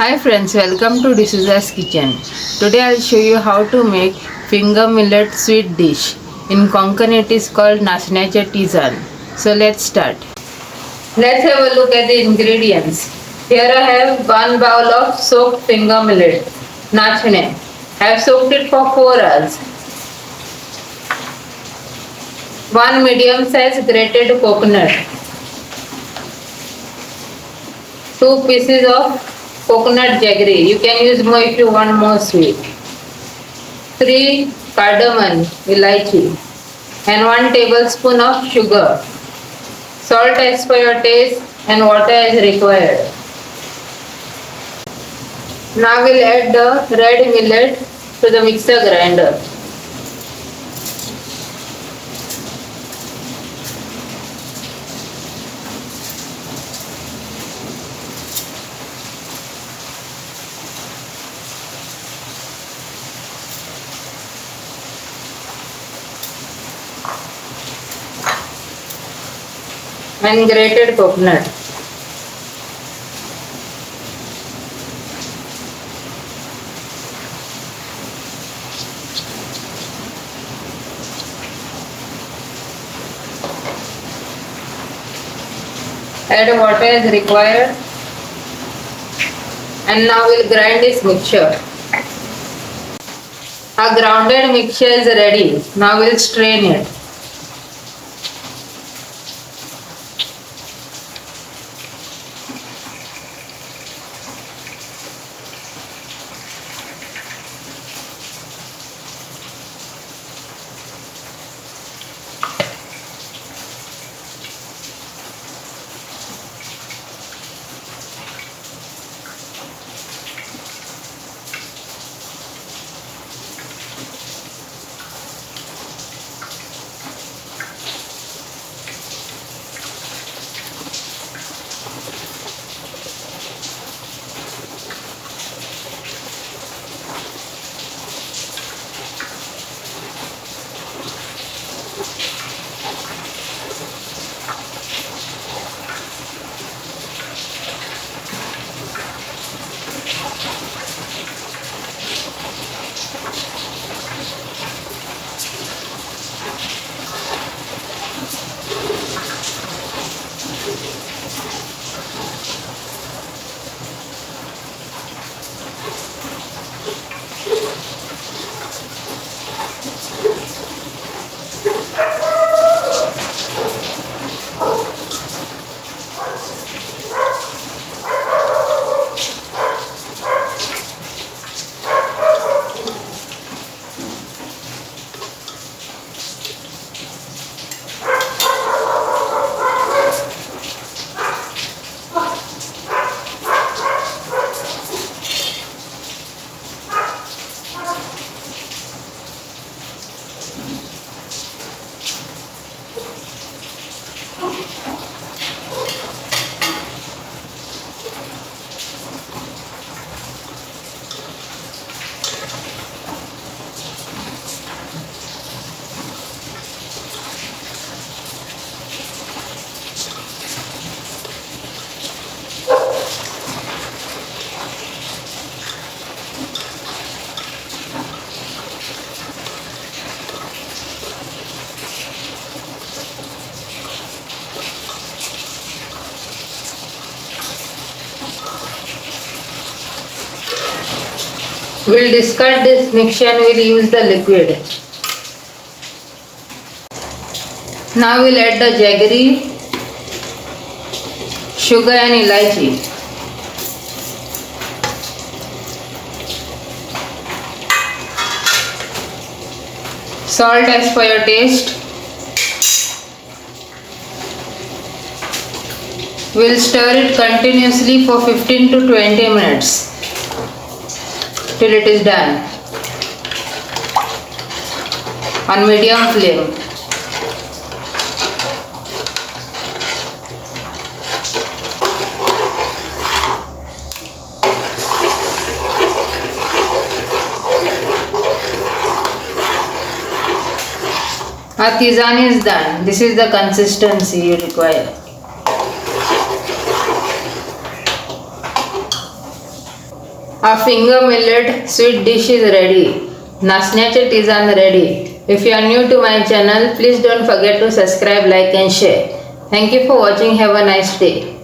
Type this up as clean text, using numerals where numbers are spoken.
Hi friends, welcome to Tizan's kitchen. Today I'll show you how to make finger millet sweet dish. In Konkan it is called Nachanche Tizan. So let's start. Let's have a look at the ingredients. Here I have 1 bowl of soaked finger millet, Nachne. I have soaked it for 4 hours. 1 medium size grated coconut. 2 pieces of coconut jaggery. You can use more if you want more sweet. 3 cardamom, elaichi, and 1 tablespoon of sugar. Salt as per your taste and water as required. Now we'll add the red millet to the mixer grinder. And grated coconut. Add water as required. And now we'll grind this mixture. Our grounded mixture is ready. Now we'll strain it. We'll discard this mixture and we'll use the liquid. Now we'll add the jaggery, sugar and elaichi. Salt as per your taste. We'll stir it continuously for 15 to 20 minutes. Till it is done on medium flame. Our Tizan is done. This is the consistency you require. Our finger millet sweet dish is ready. Nachanche Tizan ready. If you are new to my channel, please don't forget to subscribe, like and share. Thank you for watching. Have a nice day.